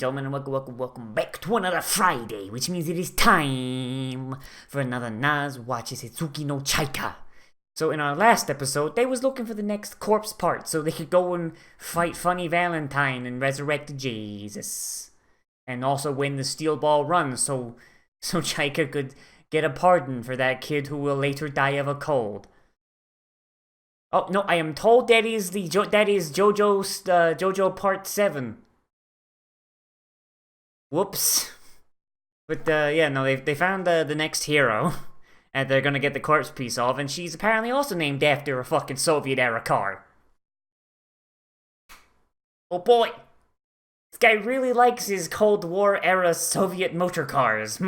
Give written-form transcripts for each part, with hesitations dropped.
gentlemen, and welcome back to another Friday, which means it is time for another Nozz watches Hitsugi no Chaika. So in our last episode, they was looking for the next corpse part so they could go and fight Funny Valentine and resurrect Jesus. And also win the steel ball run so Chaika could get a pardon for that kid who will later die of a cold. Oh, no, I am told that is JoJo Part 7. Whoops. But, yeah, no, they found the next hero. And they're gonna get the corpse piece off, and she's apparently also named after a fucking Soviet-era car. Oh boy! This guy really likes his Cold War-era Soviet motor cars,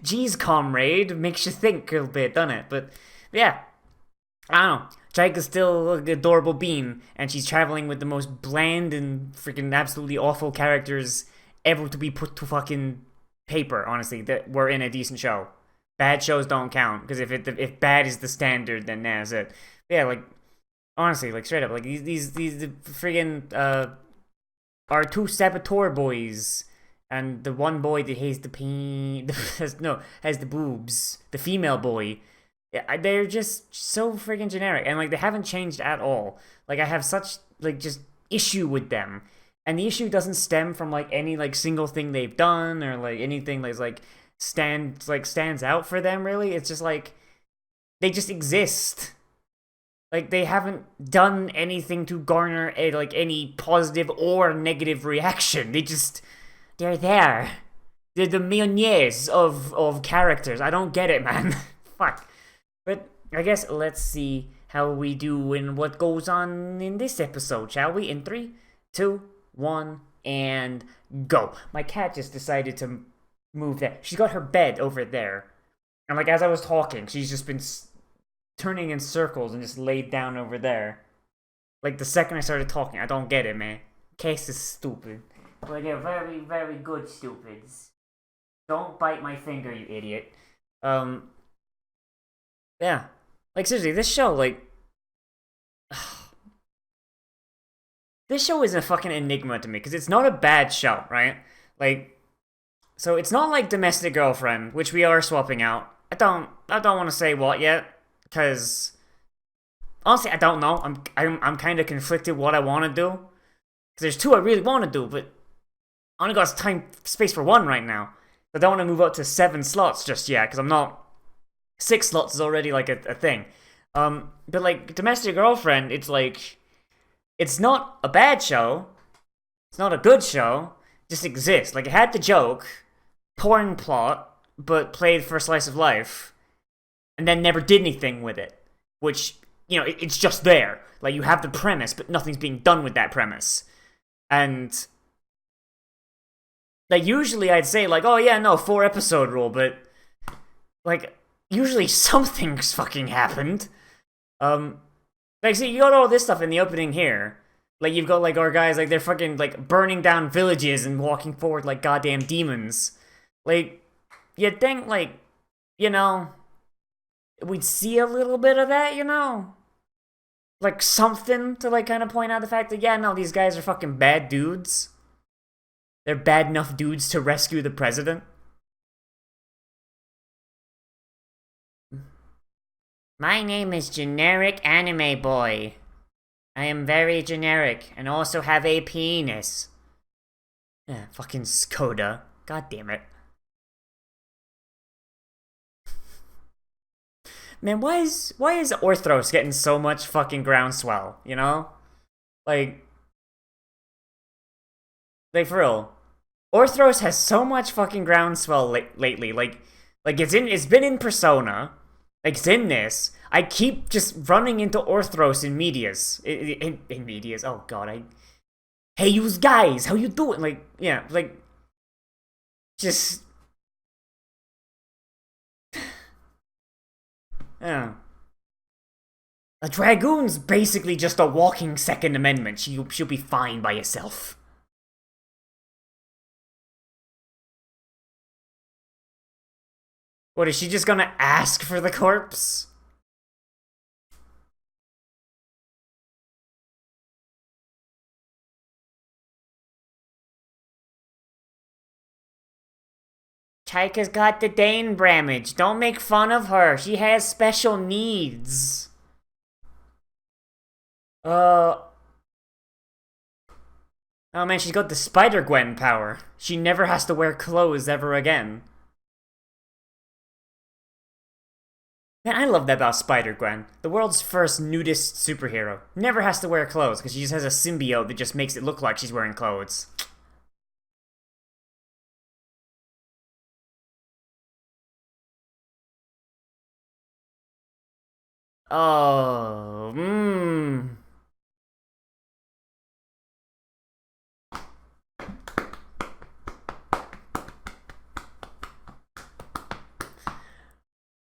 Geez, comrade, makes you think a little bit, doesn't it? But, yeah. I don't know. Chaika's still an adorable bean, and she's traveling with the most bland and freaking absolutely awful characters ever to be put to fucking paper, honestly, that were in a decent show. Bad shows don't count, because if bad is the standard, then that's it. Yeah, like, honestly, like, straight up, like, these friggin', our two saboteur boys, and the one boy that has has the boobs, the female boy, yeah, they're just so friggin' generic, and, like, they haven't changed at all. Like, I have such, like, just issue with them. And the issue doesn't stem from, like, any, like, single thing they've done, or, like, anything that's, like, stands out for them, really. It's just, like, they just exist. Like, they haven't done anything to garner, any positive or negative reaction. They're there. They're the mayonnaise of characters. I don't get it, man. Fuck. But I guess let's see how we do and what goes on in this episode, shall we? In 3, 2, 1, and go. My cat just decided to move that. She's got her bed over there. And, like, as I was talking, she's just been turning in circles and just laid down over there. Like, the second I started talking, I don't get it, man. Case is stupid. But they're very, very good stupids. Don't bite my finger, you idiot. Yeah. Like, seriously, this show, like... This show is a fucking enigma to me, because it's not a bad show, right? Like, so it's not like Domestic Girlfriend, which we are swapping out. I don't want to say what yet, because honestly, I don't know. I'm kind of conflicted what I want to do, because there's 2 I really want to do, but I only got space for 1 right now. I don't want to move up to 7 slots just yet, because I'm not. 6 slots is already like a thing. But like Domestic Girlfriend, it's like. It's not a bad show. It's not a good show. It just exists. Like, it had the joke, boring plot, but played for a slice of life, and then never did anything with it. Which, you know, it's just there. Like, you have the premise, but nothing's being done with that premise. And, like, usually I'd say, like, oh yeah, no, 4-episode rule, but, like, usually something's fucking happened. Like, see, you got all this stuff in the opening here. Like, you've got, like, our guys, like, they're fucking, like, burning down villages and walking forward like goddamn demons. Like, you'd think, like, you know, we'd see a little bit of that, you know? Like, something to, like, kind of point out the fact that, yeah, no, these guys are fucking bad dudes. They're bad enough dudes to rescue the president. My name is Generic Anime Boy. I am very generic and also have a penis. Yeah, fucking Skoda. God damn it. Man, why is Orthros getting so much fucking groundswell, you know? Like for real. Orthros has so much fucking groundswell lately. Like it's been in Persona. Like, it's in this. I keep just running into Orthros in medias. In medias. Oh, God. Hey, you guys. How you doing? Like, yeah. Like, just. Yeah. A Dragoon's basically just a walking Second Amendment. She'll be fine by herself. What, is she just gonna ask for the corpse? Chaika's got the Dane bramage. Don't make fun of her. She has special needs. Oh man, she's got the Spider-Gwen power. She never has to wear clothes ever again. Man, I love that about Spider-Gwen. The world's first nudist superhero. Never has to wear clothes because she just has a symbiote that just makes it look like she's wearing clothes. Oh,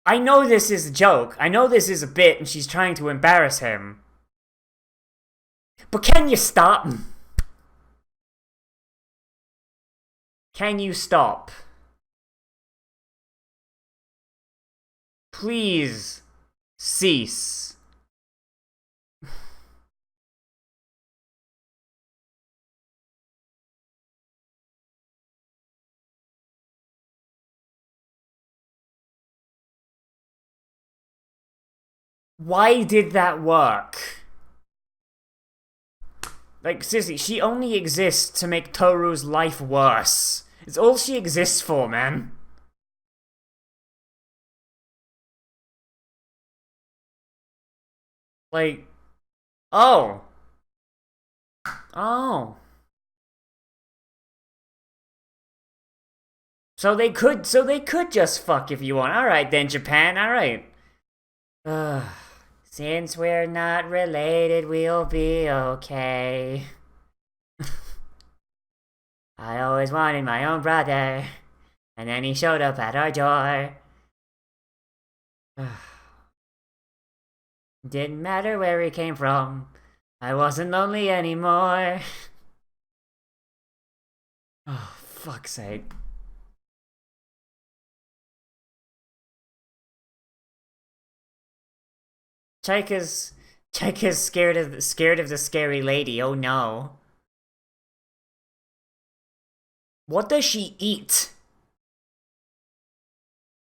I know this is a joke. I know this is a bit and she's trying to embarrass him. But can you stop? Can you stop? Please cease. Why did that work? Like, seriously, she only exists to make Toru's life worse. It's all she exists for, man. Like, oh. Oh. So they could just fuck if you want. Alright then, Japan, alright. Since we're not related, we'll be okay. I always wanted my own brother, and then he showed up at our door. Didn't matter where he came from, I wasn't lonely anymore. Oh, fuck's sake. Chaika's scared of the scary lady. Oh no. What does she eat?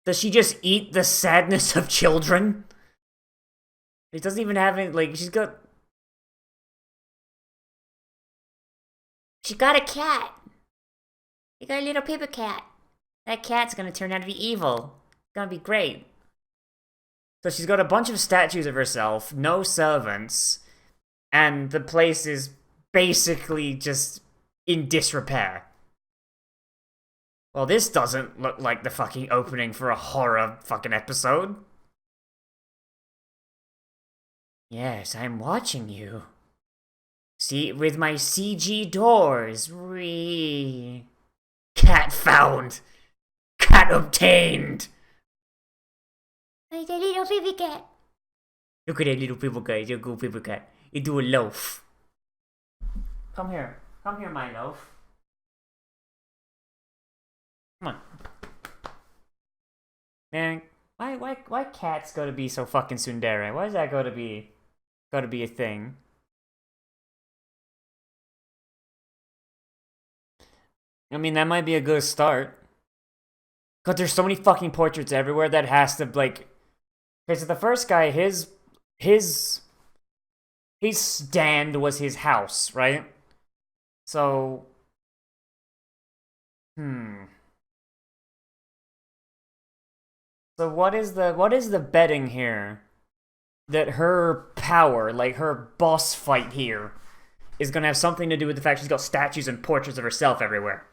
Does she just eat the sadness of children? It doesn't even have any, like, she got a cat. She got a little paper cat. That cat's gonna turn out to be evil. It's gonna be great. So she's got a bunch of statues of herself, no servants, and the place is basically just in disrepair. Well, this doesn't look like the fucking opening for a horror fucking episode. Yes, I'm watching you. See, with my CG doors. Cat found. Cat obtained. It's a little baby cat. Look at that little paper cat. It's a good paper cat. Into a loaf. Come here. Come here, my loaf. Come on. Man, why cats gotta be so fucking tsundere? Why is that gotta be a thing? I mean, that might be a good start. God, there's so many fucking portraits everywhere that has to, like... Okay, so the first guy, his stand was his house, right? So... So what is the betting here? That her power, like her boss fight here, is gonna have something to do with the fact she's got statues and portraits of herself everywhere.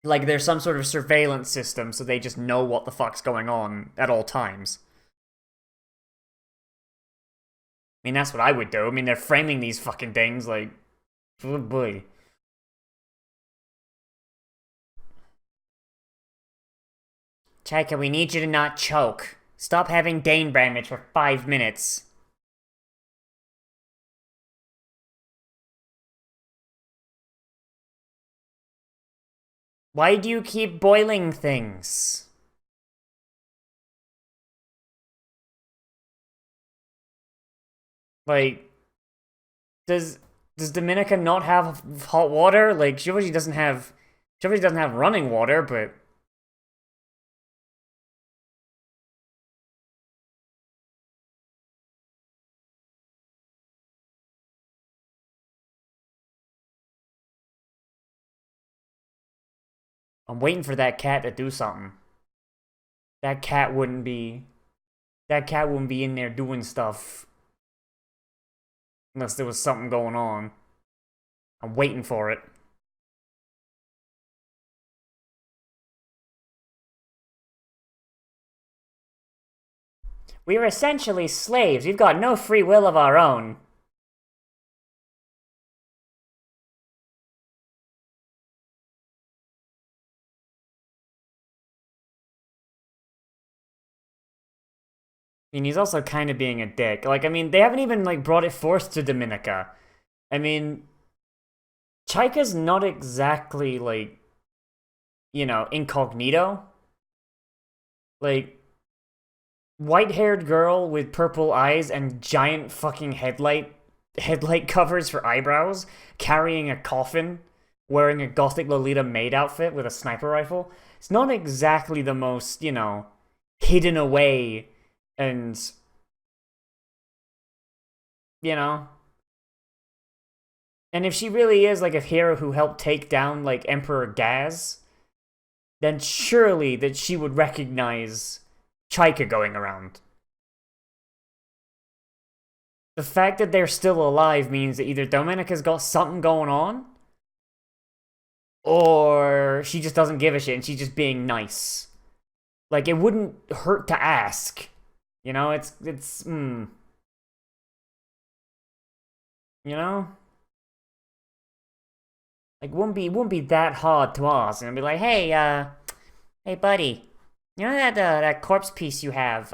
Like there's some sort of surveillance system so they just know what the fuck's going on at all times. I mean, that's what I would do. I mean, they're framing these fucking things like... Oh boy. Chaika, we need you to not choke. Stop having Dane Bramage for 5 minutes. Why do you keep boiling things? Like, does Dominica not have hot water? Like, she obviously doesn't have She obviously doesn't have running water, but... I'm waiting for that cat to do something. That cat wouldn't be... That cat wouldn't be in there doing stuff. Unless there was something going on. I'm waiting for it. We're essentially slaves. We've got no free will of our own. I mean, he's also kind of being a dick. Like, I mean, they haven't even, like, brought it forth to Dominica. I mean, Chaika's not exactly, like, you know, incognito. Like, white-haired girl with purple eyes and giant fucking headlight covers for eyebrows, carrying a coffin, wearing a gothic Lolita maid outfit with a sniper rifle. It's not exactly the most, you know, hidden away and, you know. And if she really is like a hero who helped take down like Emperor Gaz, then surely that she would recognize Chaika going around. The fact that they're still alive means that either Domenica's got something going on, or she just doesn't give a shit and she's just being nice. Like, it wouldn't hurt to ask. You know, you know? Like, wouldn't be that hard to ask. And be like, hey buddy, you know that corpse piece you have?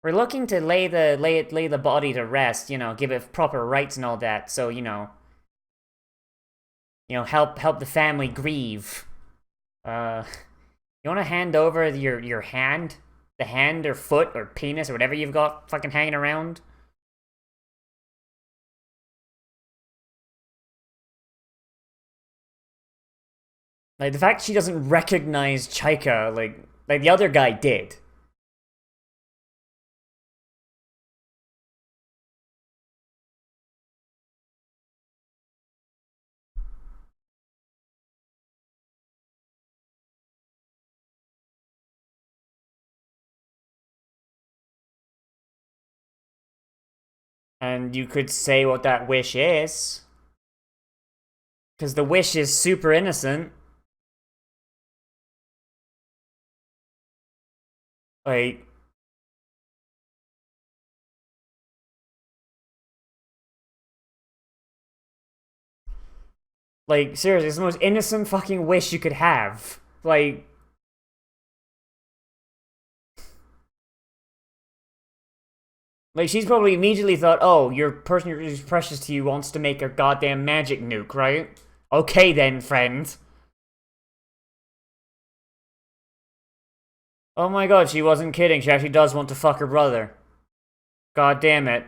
We're looking to lay the body to rest, you know, give it proper rites and all that, so, help the family grieve. You wanna hand over your hand? The hand or foot or penis or whatever you've got fucking hanging around? Like, the fact she doesn't recognize Chaika, like the other guy did. And you could say what that wish is. Because the wish is super innocent. Like... Like, seriously, it's the most innocent fucking wish you could have. Like... Like, she's probably immediately thought, oh, your person who's precious to you wants to make a goddamn magic nuke, right? Okay then, friend. Oh my god, she wasn't kidding. She actually does want to fuck her brother. God damn it.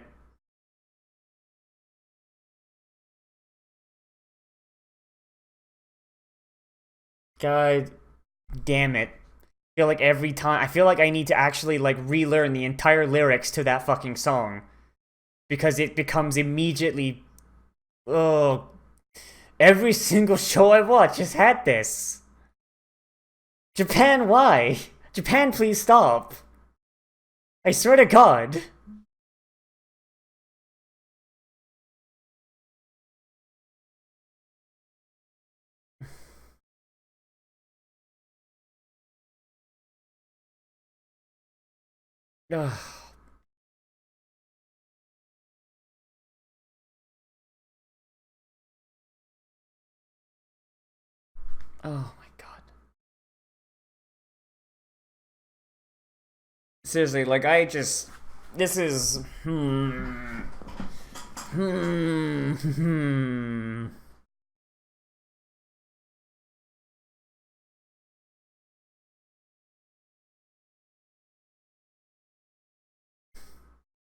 God damn it. I feel like every time... I feel like I need to actually, like, relearn the entire lyrics to that fucking song. Because it becomes immediately... Oh... Every single show I watch has had this. Japan, why? Japan, please stop. I swear to God. Ugh. Oh my god. Seriously, like, I just... This is...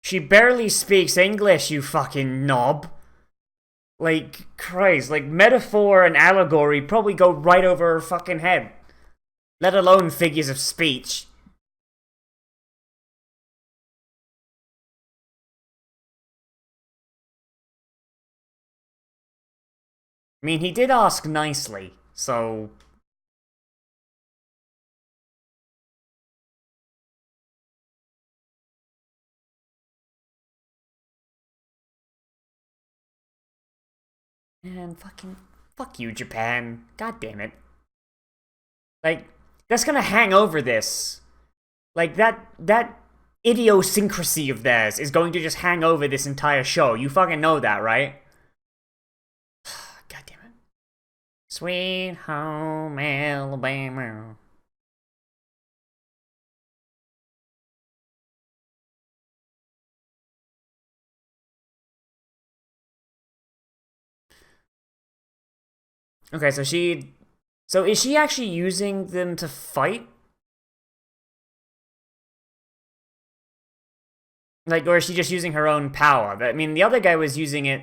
She barely speaks English, you fucking knob. Like, Christ, like, metaphor and allegory probably go right over her fucking head. Let alone figures of speech. I mean, he did ask nicely, so... Man, fucking... Fuck you, Japan. God damn it. Like, that's gonna hang over this. Like, that idiosyncrasy of theirs is going to just hang over this entire show. You fucking know that, right? God damn it. Sweet home Alabama. Okay, so she... So is she actually using them to fight? Like, or is she just using her own power? I mean, the other guy was using it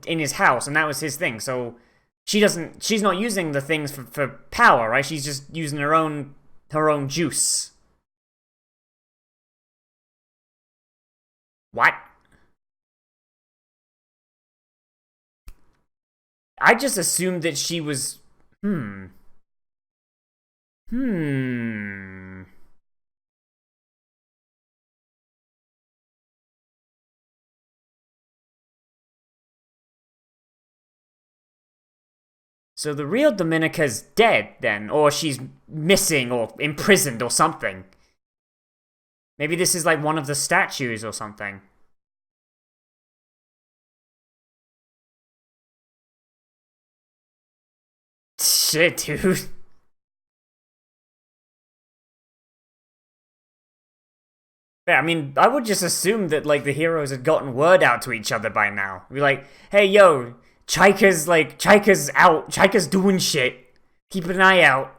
in his house, and that was his thing, so... She's not using the things for power, right? She's just using her own juice. What? I just assumed that she was... Hmm. Hmm. So the real Dominica's dead, then, or she's missing, or imprisoned, or something. Maybe this is like one of the statues or something. Shit, dude. Yeah, I mean, I would just assume that, like, the heroes had gotten word out to each other by now. Be like, hey, yo, Chaika's out. Chaika's doing shit. Keep an eye out.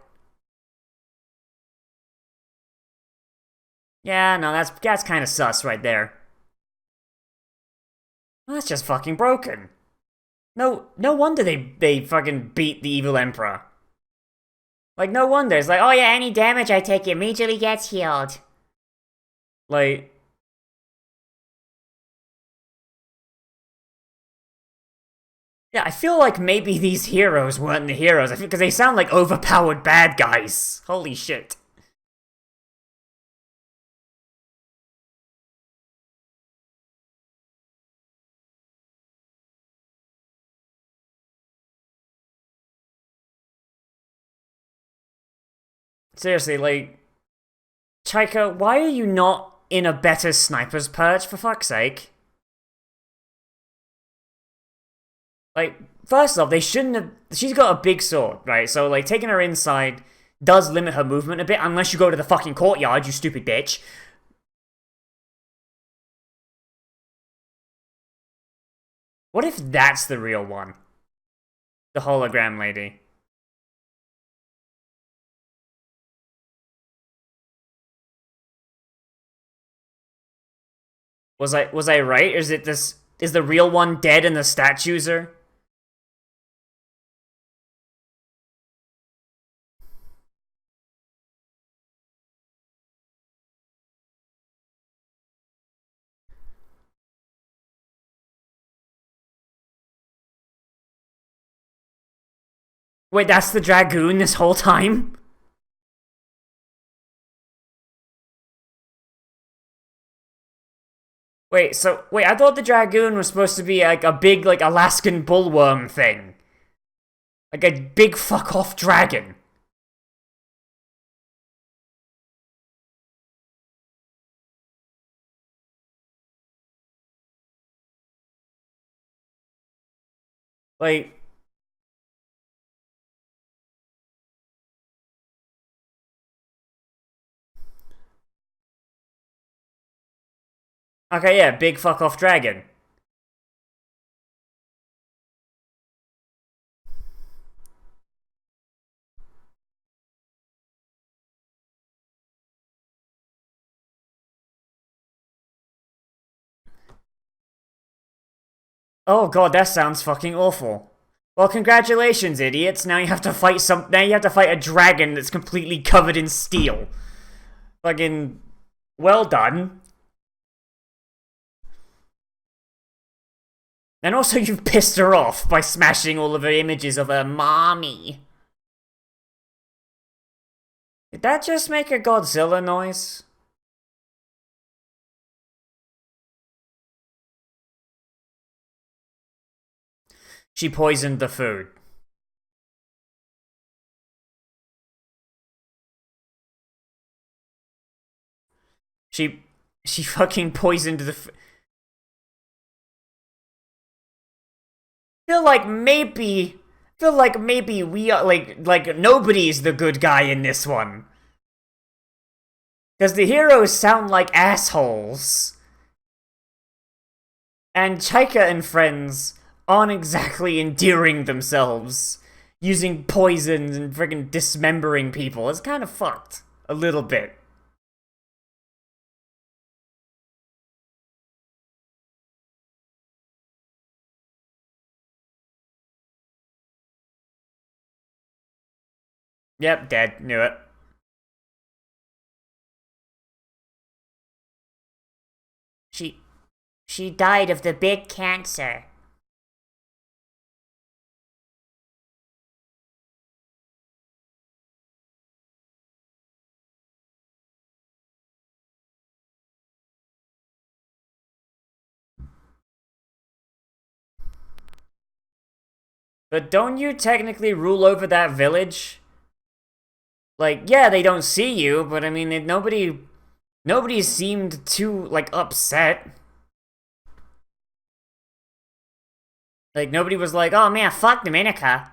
Yeah, no, that's kind of sus right there. Well, that's just fucking broken. No wonder they fucking beat the evil emperor. Like, no wonder. It's like, oh yeah, any damage I take immediately gets healed. Like, yeah, I feel like maybe these heroes weren't the heroes. I think because they sound like overpowered bad guys. Holy shit. Seriously, like, Chaika, why are you not in a better sniper's perch, for fuck's sake? Like, first off, they shouldn't have. She's got a big sword, right? So, like, taking her inside does limit her movement a bit, unless you go to the fucking courtyard, you stupid bitch. What if that's the real one? The hologram lady. Was I right? Is it this? Is the real one dead and the statues are? Wait, that's the dragoon this whole time? Wait, I thought the dragoon was supposed to be like a big, like, Alaskan bullworm thing. Like a big fuck off dragon. Like, okay, yeah, big fuck off dragon. Oh god, that sounds fucking awful. Well, congratulations, idiots. Now you have to fight now you have to fight a dragon that's completely covered in steel. Fucking well done. And also you've pissed her off by smashing all of her images of her mommy. Did that just make a Godzilla noise? She poisoned the food. She fucking poisoned the feel like maybe we are like nobody's the good guy in this one. Because the heroes sound like assholes. And Chaika and friends aren't exactly endearing themselves. Using poison and friggin' dismembering people. It's kind of fucked. A little bit. Yep, dead. Knew it. She... She died of the big cancer. But don't you technically rule over that village? Like, yeah, they don't see you, but I mean, nobody seemed too, like, upset. Like, nobody was like, oh man, fuck Dominica.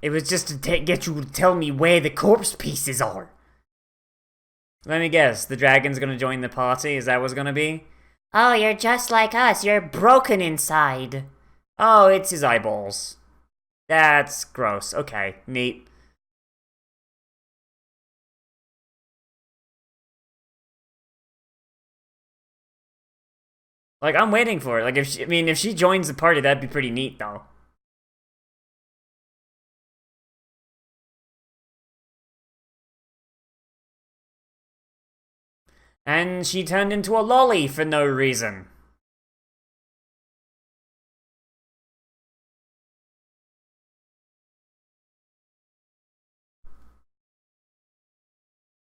It was just to get you to tell me where the corpse pieces are. Let me guess, the dragon's gonna join the party? Is that what's gonna be? Oh, you're just like us. You're broken inside. Oh, it's his eyeballs. That's gross. Okay, neat. Like, I'm waiting for it. Like, if she joins the party, that'd be pretty neat, though. And she turned into a lolly for no reason.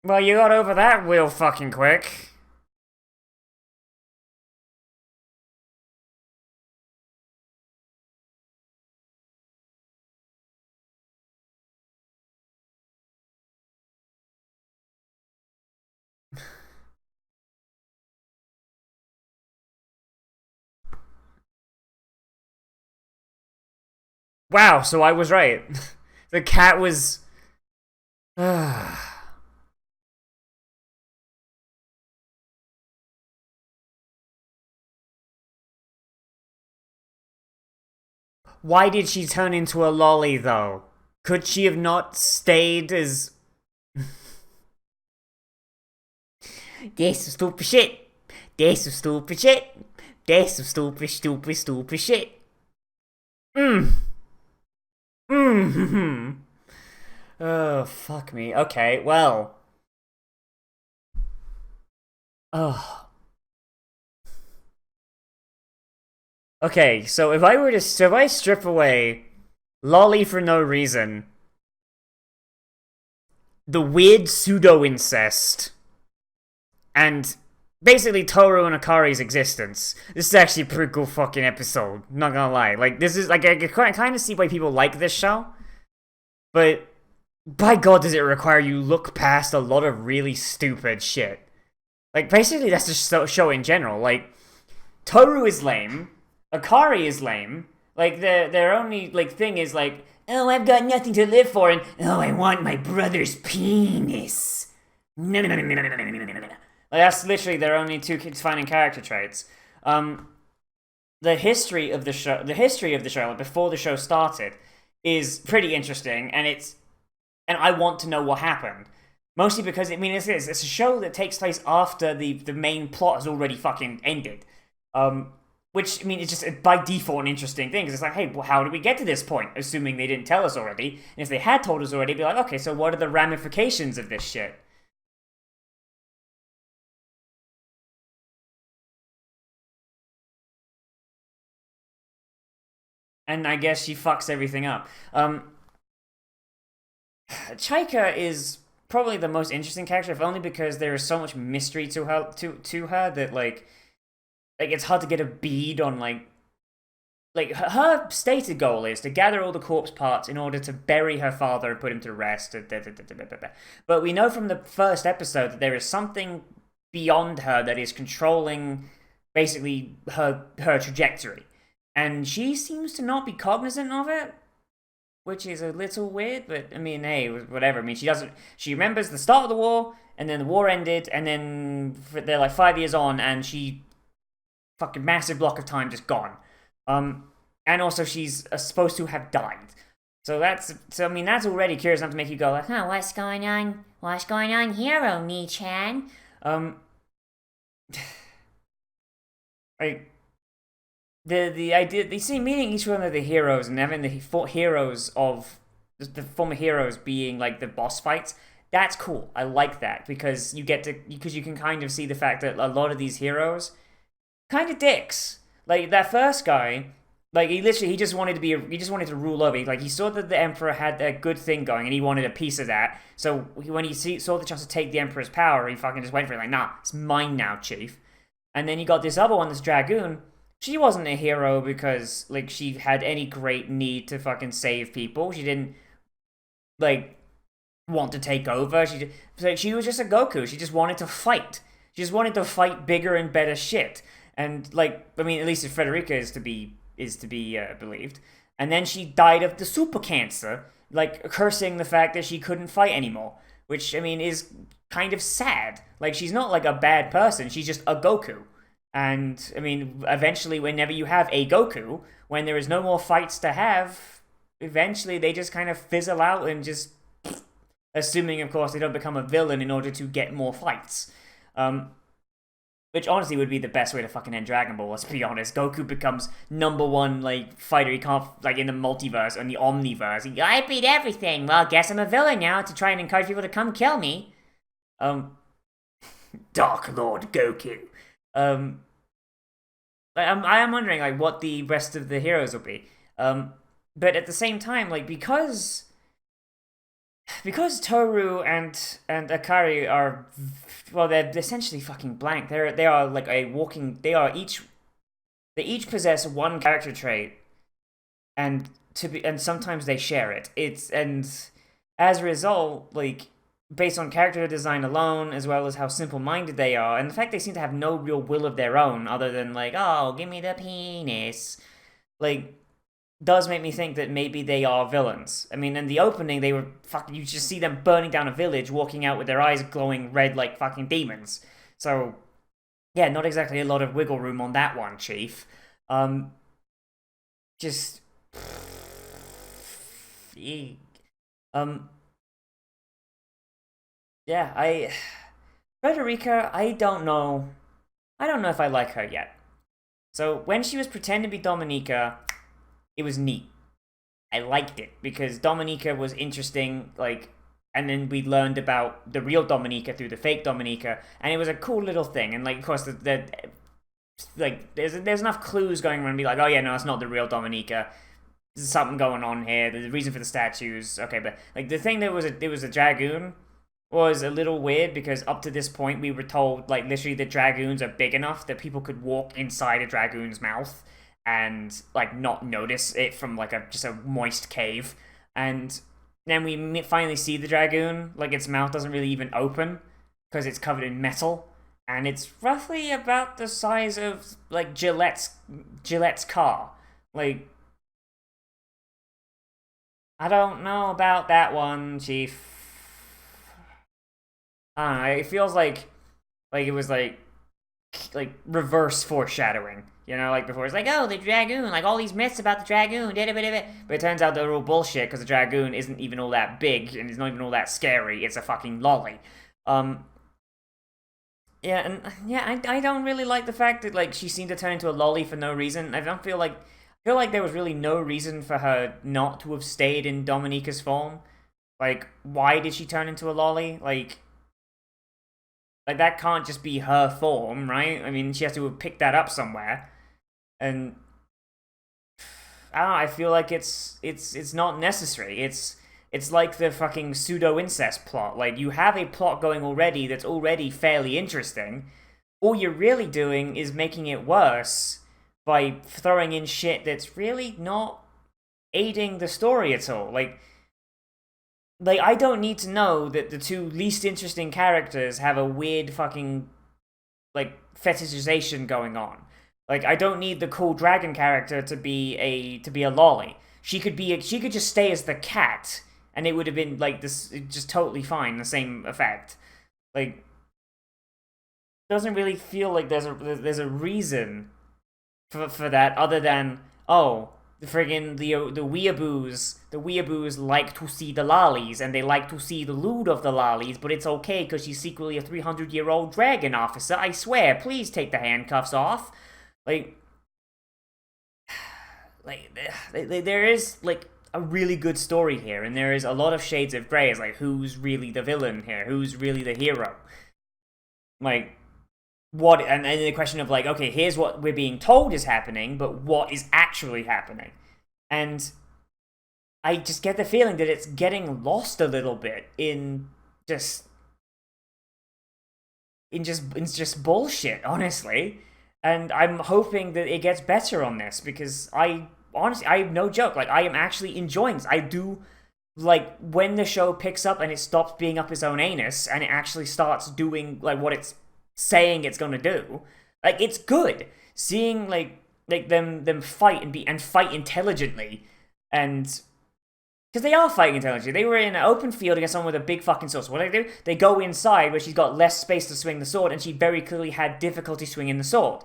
Well, you got over that real fucking quick. Wow, so I was right. The cat was... Why did she turn into a lolly, though? Could she have not stayed as... That's some stupid shit. That's some stupid shit. That's some stupid shit. Mmm. Mmm. Oh, fuck me. Okay, well. Oh. Okay, so if I strip away lolly for no reason, the weird pseudo-incest, and basically Toru and Akari's existence, this is actually a pretty cool fucking episode, not gonna lie. Like, this is, like, I can kind of see why people like this show, but by god does it require you look past a lot of really stupid shit. Like, basically that's the show in general. Like, Toru is lame, Akari is lame, like, their only, like, thing is, like, oh, I've got nothing to live for, and oh, I want my brother's penis. No, no, no, no, no, no, no, no, no, no. Like, that's literally their only two defining character traits. Um, the history of the show, like, before the show started, is pretty interesting, and I want to know what happened. Mostly because, I mean, it's a show that takes place after the main plot has already fucking ended. Which, I mean, it's just by default an interesting thing, because it's like, hey, well, how did we get to this point? Assuming they didn't tell us already. And if they had told us already, it'd be like, okay, so what are the ramifications of this shit? And I guess she fucks everything up. Chaika is probably the most interesting character, if only because there is so much mystery to her that like it's hard to get a bead on like her stated goal is to gather all the corpse parts in order to bury her father and put him to rest. But we know from the first episode that there is something beyond her that is controlling basically her trajectory, and she seems to not be cognizant of it, which is a little weird. But I mean, hey, whatever. I mean, she doesn't. She remembers the start of the war, and then the war ended, and then they're like 5 years on, and she fucking massive block of time just gone. And also she's supposed to have died. So I mean that's already curious enough to make you go like, huh, what's going on? What's going on here, Oni-chan? Like the idea they see meeting each one of the heroes and having the heroes of the former heroes being like the boss fights. That's cool. I like that because you can kind of see the fact that a lot of these heroes kind of dicks. Like that first guy, like he just wanted to rule over. Like he saw that the emperor had a good thing going, and he wanted a piece of that. So when he saw the chance to take the emperor's power, he fucking just went for it. Like, nah, it's mine now, chief. And then you got this other one, this dragoon. She wasn't a hero because like she had any great need to fucking save people. She didn't like want to take over. She was just a Goku. She just wanted to fight. She just wanted to fight bigger and better shit. And like, I mean, at least if Frederica is to be believed. And then she died of the super cancer, like cursing the fact that she couldn't fight anymore. Which I mean is kind of sad. Like she's not like a bad person. She's just a Goku. And I mean, eventually, whenever you have a Goku, when there is no more fights to have, eventually they just kind of fizzle out and just, assuming of course they don't become a villain in order to get more fights. Which honestly would be the best way to fucking end Dragon Ball, let's be honest. Goku becomes number one, like, fighter. He can't, like, in the multiverse, and the omniverse. I beat everything. Well, guess I'm a villain now to try and encourage people to come kill me. Dark Lord Goku. I am wondering, like, what the rest of the heroes will be. But at the same time, like, because Toru and Akari are, well, they're essentially fucking blank. They are like a walking. They each possess one character trait, and sometimes they share it. And as a result, like based on character design alone, as well as how simple-minded they are, and the fact they seem to have no real will of their own, other than like, oh, give me the penis, like, does make me think that maybe they are villains. I mean, in the opening, they were fucking. You just see them burning down a village, walking out with their eyes glowing red like fucking demons. So, yeah, not exactly a lot of wiggle room on that one, Chief. Just, um, yeah, Frederica, I don't know. I don't know if I like her yet. So when she was pretending to be Dominica, it was neat. I liked it because Dominica was interesting, like, and then we learned about the real Dominica through the fake Dominica, and it was a cool little thing. And like, of course, like there's enough clues going around to be like, oh yeah, no, it's not the real Dominica. There's something going on here. There's a reason for the statues. Okay, but like the thing that was it was a dragoon was a little weird because up to this point we were told like literally the dragoons are big enough that people could walk inside a dragoon's mouth and like not notice it from like just a moist cave. And then we finally see the dragoon, like its mouth doesn't really even open because it's covered in metal, and it's roughly about the size of like Gillette's car. Like I don't know about that one, Chief. I don't know. It feels like it was like reverse foreshadowing. You know, like before, it's like, oh, the dragoon, like all these myths about the dragoon, da da da da. But it turns out they're all bullshit because the dragoon isn't even all that big and it's not even all that scary. It's a fucking lolly. Um, yeah, and yeah, I don't really like the fact that like she seemed to turn into a lolly for no reason. I feel like there was really no reason for her not to have stayed in Dominica's form. Like, why did she turn into a lolly? Like that can't just be her form, right? I mean, she has to have picked that up somewhere. And I don't know, I feel like it's not necessary. It's like the fucking pseudo incest plot. Like you have a plot going already that's already fairly interesting. All you're really doing is making it worse by throwing in shit that's really not aiding the story at all. Like I don't need to know that the two least interesting characters have a weird fucking like fetishization going on. Like I don't need the cool dragon character to be a lolly. She could just stay as the cat and it would have been like this just totally fine, the same effect. Like doesn't really feel like there's a reason for that other than oh the friggin' the weeaboos like to see the lollies and they like to see the loot of the lollies, but it's okay because she's secretly a 300-year-old dragon officer. I swear, please take the handcuffs off. Like, like there is like a really good story here, and there is a lot of shades of gray. It's like who's really the villain here? Who's really the hero? Like what and then the question of like okay here's what we're being told is happening but what is actually happening and I just get the feeling that it's getting lost a little bit just in just bullshit honestly and I'm hoping that it gets better on this because I honestly I have no joke like I am actually enjoying this. I do like when the show picks up and it stops being up its own anus and it actually starts doing like what it's saying it's gonna do. Like it's good seeing like them fight and fight intelligently, and because they are fighting intelligently. They were in an open field against someone with a big fucking sword. So what do? They go inside where she's got less space to swing the sword, and she very clearly had difficulty swinging the sword,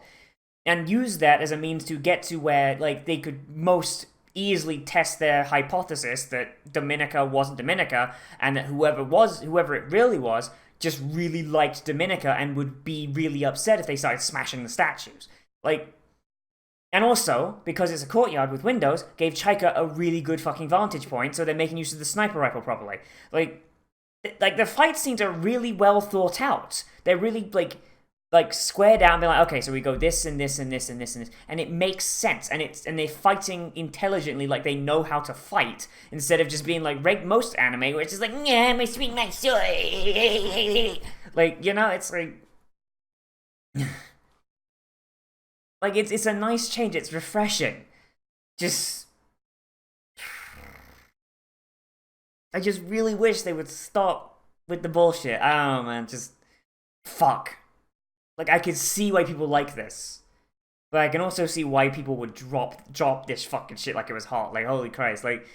and use that as a means to get to where like they could most easily test their hypothesis that Dominica wasn't Dominica, and that whoever it really was just really liked Dominica and would be really upset if they started smashing the statues. Like, and also, because it's a courtyard with windows, gave Chaika a really good fucking vantage point, so they're making use of the sniper rifle properly. Like the fight scenes are really well thought out. They're really like squared out and be like, okay, so we go this and this and this and this and this, and it makes sense, and they're fighting intelligently, like they know how to fight, instead of just being like most anime, where it's just like, yeah, I'm gonna swing my sword, like you know, it's like, like it's a nice change, it's refreshing. Just, I just really wish they would stop with the bullshit. I don't know, man, just fuck. Like I can see why people like this, but I can also see why people would drop this fucking shit like it was hot. Like holy Christ, like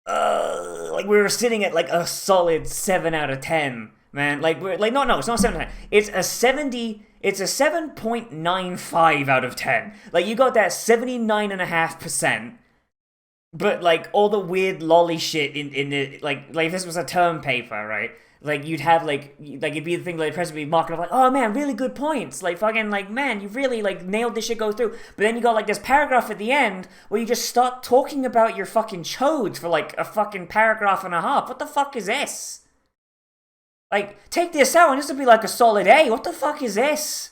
we were sitting at like a solid 7 out of 10, man. Like we're like no, it's not 7 out of 10. It's a 70. It's a 7.95 out of 10. Like you got that 79.5%. But like all the weird lolly shit in it, like if this was a term paper, right? Like you'd have like it'd be the thing like the president would be marking up like, oh man, really good points. Like fucking like man, you really like nailed this shit go through. But then you got like this paragraph at the end where you just start talking about your fucking chodes for like a fucking paragraph and a half. What the fuck is this? Like take this out and this would be like a solid A. What the fuck is this?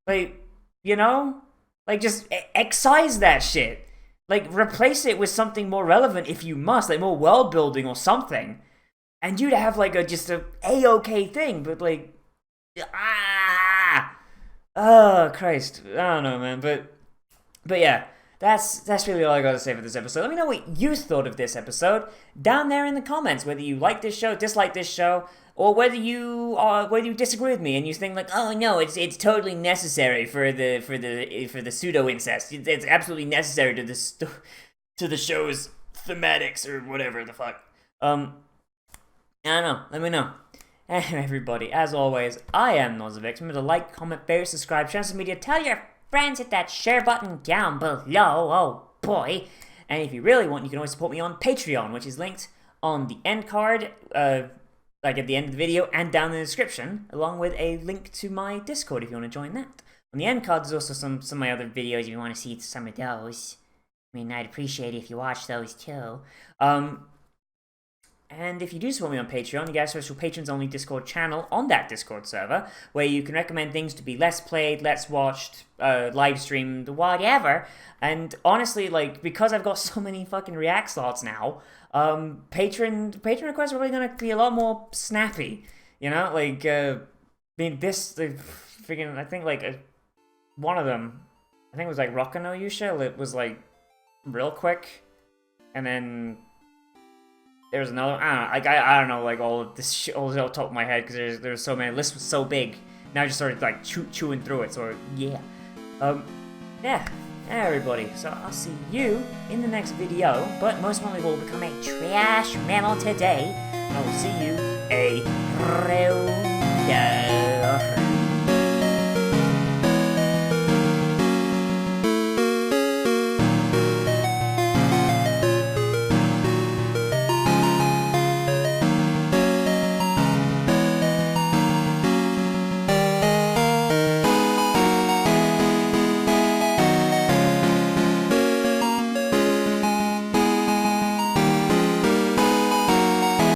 Like you know, like just excise that shit. Like, replace it with something more relevant if you must, like more world building or something. And you'd have like just a A-okay thing, but like, oh Christ, I don't know, man. But yeah, that's really all I gotta say for this episode. Let me know what you thought of this episode down there in the comments. Whether you like this show, dislike this show, or whether you disagree with me and you think like, oh no, it's totally necessary for the pseudo incest. It's absolutely necessary to the show's thematics or whatever the fuck. I don't know. Let me know. And everybody, as always, I am Nozz. Remember to like, comment, favorite, subscribe, share social media, tell your friends, hit that share button down below. Oh boy. And if you really want, you can always support me on Patreon, which is linked on the end card, like at the end of the video and down in the description, along with a link to my Discord if you want to join that. On the end card, there's also some of my other videos if you want to see some of those. I mean, I'd appreciate it if you watch those too. And if you do support me on Patreon, you get a special patrons-only Discord channel on that Discord server, where you can recommend things to be less played, less watched, live streamed, whatever. And honestly, like, because I've got so many fucking React slots now, patron requests are really gonna be a lot more snappy. You know, like, I mean, I think, like, one of them, I think it was, like, Rockano Yusha, it was, like, real quick, and then there's another. I don't know, like all of this shit all off the top of my head because there's so many. The list was so big. Now I just started like chewing through it. So yeah, yeah, everybody. So I'll see you in the next video. But most importantly, we'll become a trash mammal today. I will see you a